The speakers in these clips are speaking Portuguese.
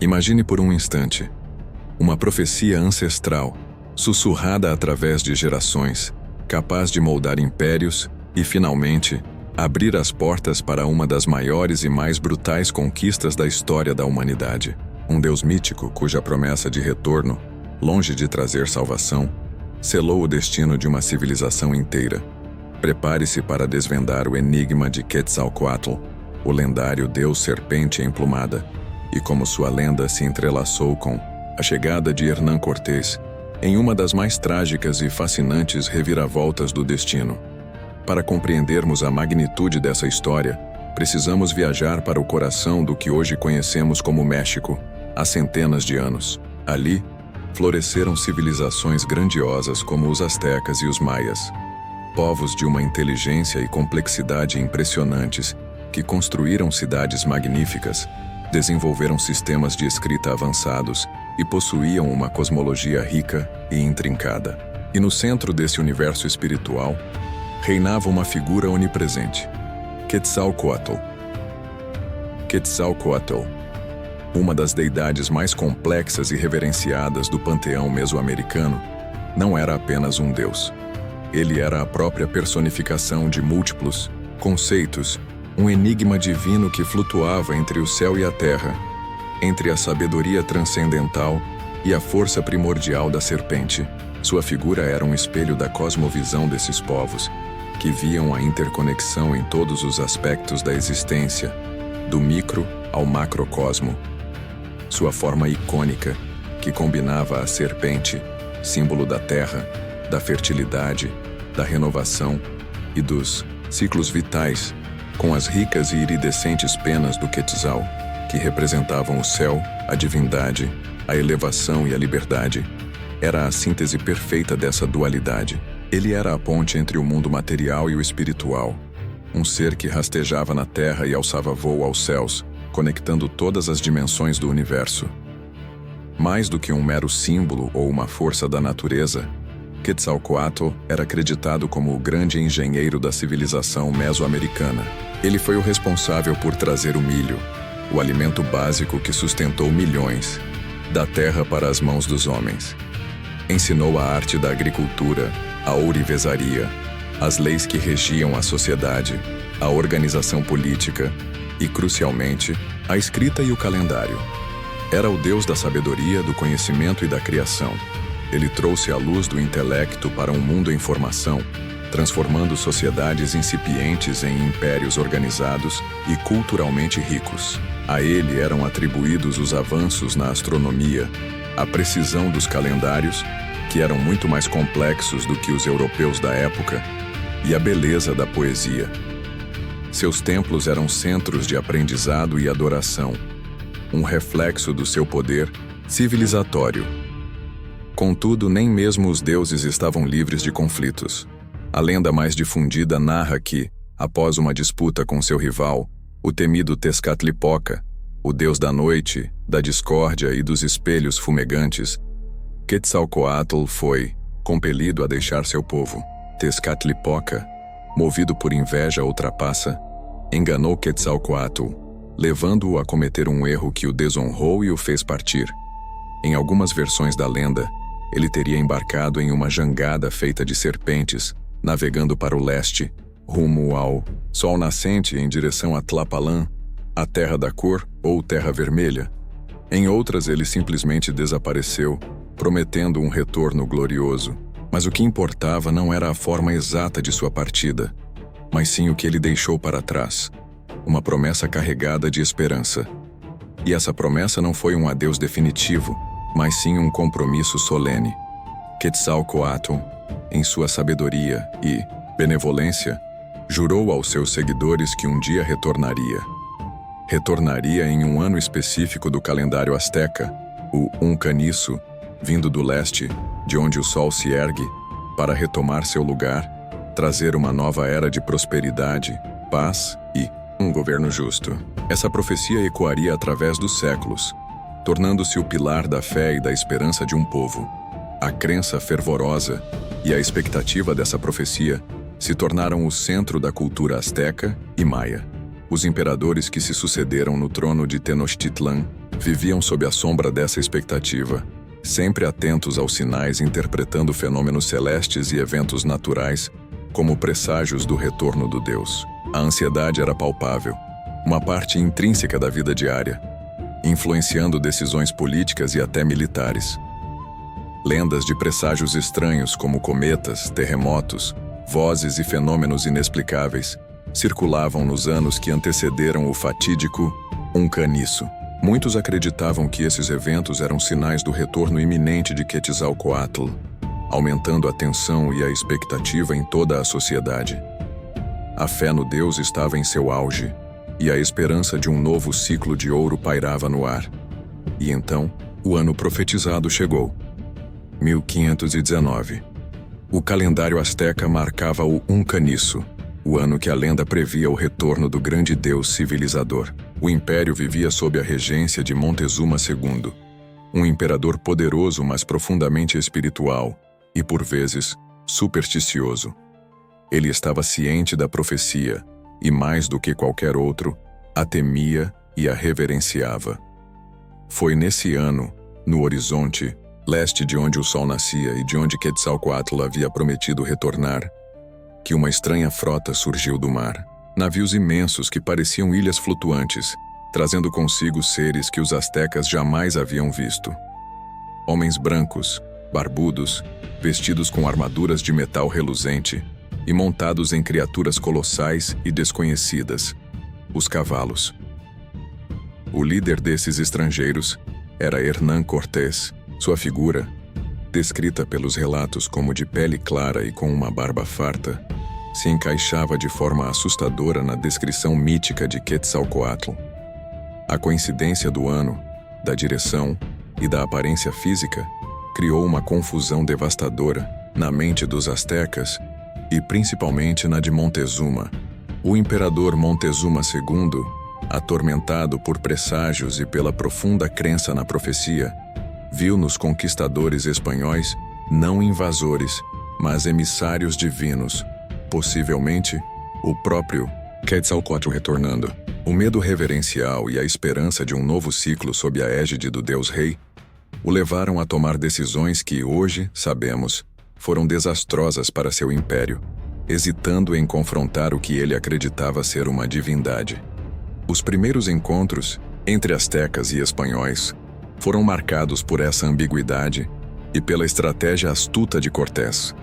Imagine por um instante uma profecia ancestral, sussurrada através de gerações, capaz de moldar impérios e, finalmente, abrir as portas para uma das maiores e mais brutais conquistas da história da humanidade. Um Deus mítico cuja promessa de retorno, longe de trazer salvação, selou o destino de uma civilização inteira. Prepare-se para desvendar o enigma de Quetzalcoatl, o lendário deus serpente emplumada, e como sua lenda se entrelaçou com a chegada de Hernán Cortés em uma das mais trágicas e fascinantes reviravoltas do destino. Para compreendermos a magnitude dessa história, precisamos viajar para o coração do que hoje conhecemos como México, há centenas de anos. Ali, floresceram civilizações grandiosas como os astecas e os maias, povos de uma inteligência e complexidade impressionantes que construíram cidades magníficas, desenvolveram sistemas de escrita avançados e possuíam uma cosmologia rica e intrincada. E no centro desse universo espiritual, reinava uma figura onipresente: Quetzalcoatl. Quetzalcoatl, uma das deidades mais complexas e reverenciadas do panteão mesoamericano, não era apenas um deus. Ele era a própria personificação de múltiplos conceitos, um enigma divino que flutuava entre o céu e a terra, entre a sabedoria transcendental e a força primordial da serpente. Sua figura era um espelho da cosmovisão desses povos, que viam a interconexão em todos os aspectos da existência, do micro ao macrocosmo. Sua forma icônica, que combinava a serpente, símbolo da terra, da fertilidade, da renovação e dos ciclos vitais, com as ricas e iridescentes penas do Quetzal, que representavam o céu, a divindade, a elevação e a liberdade. Era a síntese perfeita dessa dualidade. Ele era a ponte entre o mundo material e o espiritual, um ser que rastejava na terra e alçava voo aos céus, conectando todas as dimensões do universo. Mais do que um mero símbolo ou uma força da natureza, Quetzalcoatl era acreditado como o grande engenheiro da civilização mesoamericana. Ele foi o responsável por trazer o milho, o alimento básico que sustentou milhões, da terra para as mãos dos homens. Ensinou a arte da agricultura, a ourivesaria, as leis que regiam a sociedade, a organização política e, crucialmente, a escrita e o calendário. Era o deus da sabedoria, do conhecimento e da criação. Ele trouxe a luz do intelecto para um mundo em formação, transformando sociedades incipientes em impérios organizados e culturalmente ricos. A ele eram atribuídos os avanços na astronomia, a precisão dos calendários, que eram muito mais complexos do que os europeus da época, e a beleza da poesia. Seus templos eram centros de aprendizado e adoração, um reflexo do seu poder civilizatório. Contudo, nem mesmo os deuses estavam livres de conflitos. A lenda mais difundida narra que, após uma disputa com seu rival, o temido Tezcatlipoca, o deus da noite, da discórdia e dos espelhos fumegantes, Quetzalcoatl foi compelido a deixar seu povo. Tezcatlipoca, movido por inveja ou trapaça, enganou Quetzalcoatl, levando-o a cometer um erro que o desonrou e o fez partir. Em algumas versões da lenda, ele teria embarcado em uma jangada feita de serpentes, navegando para o leste, rumo ao sol nascente em direção a Tlapalã, a Terra da Cor ou Terra Vermelha. Em outras, ele simplesmente desapareceu, prometendo um retorno glorioso. Mas o que importava não era a forma exata de sua partida, mas sim o que ele deixou para trás, uma promessa carregada de esperança. E essa promessa não foi um adeus definitivo, mas sim um compromisso solene. Quetzalcoatl, em sua sabedoria e benevolência, jurou aos seus seguidores que um dia retornaria. Retornaria em um ano específico do calendário asteca, o Uncaniço, vindo do leste, de onde o sol se ergue, para retomar seu lugar, trazer uma nova era de prosperidade, paz e um governo justo. Essa profecia ecoaria através dos séculos, tornando-se o pilar da fé e da esperança de um povo. A crença fervorosa e a expectativa dessa profecia se tornaram o centro da cultura asteca e maia. Os imperadores que se sucederam no trono de Tenochtitlan viviam sob a sombra dessa expectativa, sempre atentos aos sinais, interpretando fenômenos celestes e eventos naturais como presságios do retorno do Deus. A ansiedade era palpável, uma parte intrínseca da vida diária, influenciando decisões políticas e até militares. Lendas de presságios estranhos como cometas, terremotos, vozes e fenômenos inexplicáveis circulavam nos anos que antecederam o fatídico Caniço. Muitos acreditavam que esses eventos eram sinais do retorno iminente de Quetzalcoatl, aumentando a tensão e a expectativa em toda a sociedade. A fé no Deus estava em seu auge, e a esperança de um novo ciclo de ouro pairava no ar. E então, o ano profetizado chegou. 1519. O calendário asteca marcava o Caniço, o ano que a lenda previa o retorno do grande deus civilizador. O império vivia sob a regência de Montezuma II, um imperador poderoso, mas profundamente espiritual e, por vezes, supersticioso. Ele estava ciente da profecia e, mais do que qualquer outro, a temia e a reverenciava. Foi nesse ano, no horizonte, leste de onde o sol nascia e de onde Quetzalcoatl havia prometido retornar, que uma estranha frota surgiu do mar. Navios imensos que pareciam ilhas flutuantes, trazendo consigo seres que os astecas jamais haviam visto. Homens brancos, barbudos, vestidos com armaduras de metal reluzente e montados em criaturas colossais e desconhecidas, os cavalos. O líder desses estrangeiros era Hernán Cortés. Sua figura, descrita pelos relatos como de pele clara e com uma barba farta, se encaixava de forma assustadora na descrição mítica de Quetzalcoatl. A coincidência do ano, da direção e da aparência física criou uma confusão devastadora na mente dos astecas e principalmente na de Montezuma. O imperador Montezuma II, atormentado por presságios e pela profunda crença na profecia, viu nos conquistadores espanhóis não invasores, mas emissários divinos, possivelmente o próprio Quetzalcoatl retornando. O medo reverencial e a esperança de um novo ciclo sob a égide do Deus Rei o levaram a tomar decisões que, hoje, sabemos, foram desastrosas para seu império, hesitando em confrontar o que ele acreditava ser uma divindade. Os primeiros encontros entre astecas e espanhóis foram marcados por essa ambiguidade e pela estratégia astuta de Cortés.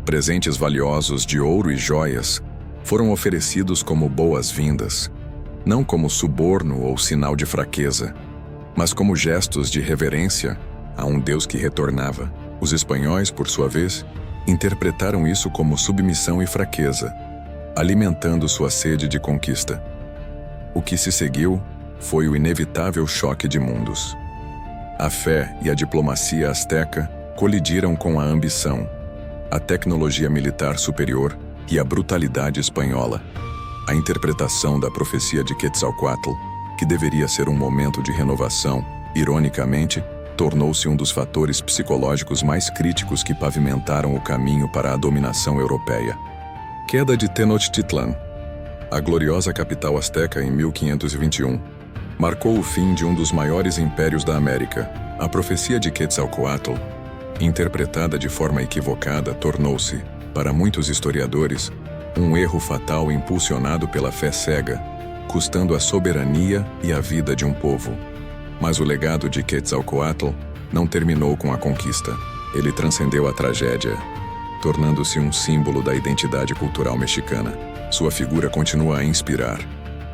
Presentes valiosos de ouro e joias foram oferecidos como boas-vindas, não como suborno ou sinal de fraqueza, mas como gestos de reverência a um Deus que retornava. Os espanhóis, por sua vez, interpretaram isso como submissão e fraqueza, alimentando sua sede de conquista. O que se seguiu foi o inevitável choque de mundos. A fé e a diplomacia asteca colidiram com a ambição, a tecnologia militar superior e a brutalidade espanhola. A interpretação da profecia de Quetzalcoatl, que deveria ser um momento de renovação, ironicamente, tornou-se um dos fatores psicológicos mais críticos que pavimentaram o caminho para a dominação europeia. Queda de Tenochtitlan. A gloriosa capital asteca em 1521 marcou o fim de um dos maiores impérios da América. A profecia de Quetzalcoatl, interpretada de forma equivocada, tornou-se, para muitos historiadores, um erro fatal impulsionado pela fé cega, custando a soberania e a vida de um povo. Mas o legado de Quetzalcoatl não terminou com a conquista. Ele transcendeu a tragédia, tornando-se um símbolo da identidade cultural mexicana. Sua figura continua a inspirar,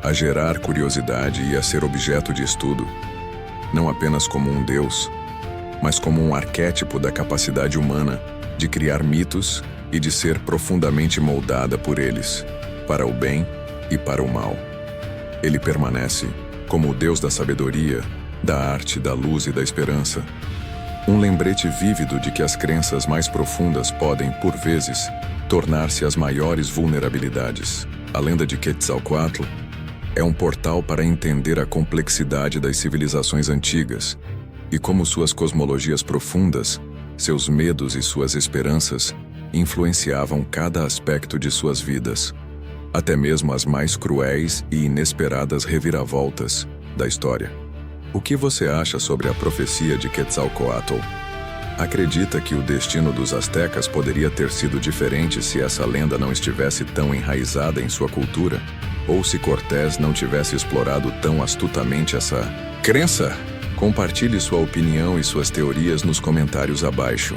a gerar curiosidade e a ser objeto de estudo, não apenas como um deus, mas como um arquétipo da capacidade humana de criar mitos e de ser profundamente moldada por eles, para o bem e para o mal. Ele permanece como o Deus da sabedoria, da arte, da luz e da esperança. Um lembrete vívido de que as crenças mais profundas podem, por vezes, tornar-se as maiores vulnerabilidades. A lenda de Quetzalcoatl é um portal para entender a complexidade das civilizações antigas e como suas cosmologias profundas, seus medos e suas esperanças influenciavam cada aspecto de suas vidas. até mesmo as mais cruéis e inesperadas reviravoltas da história. O que você acha sobre a profecia de Quetzalcoatl? Acredita que o destino dos astecas poderia ter sido diferente se essa lenda não estivesse tão enraizada em sua cultura? Ou se Cortés não tivesse explorado tão astutamente essa crença? Compartilhe sua opinião e suas teorias nos comentários abaixo.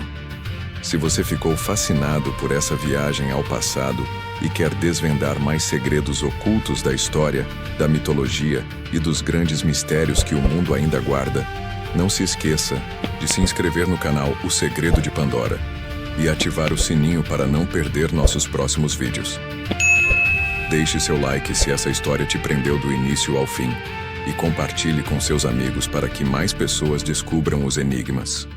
Se você ficou fascinado por essa viagem ao passado e quer desvendar mais segredos ocultos da história, da mitologia e dos grandes mistérios que o mundo ainda guarda, não se esqueça de se inscrever no canal O Segredo de Pandora e ativar o sininho para não perder nossos próximos vídeos. Deixe seu like se essa história te prendeu do início ao fim e compartilhe com seus amigos para que mais pessoas descubram os enigmas.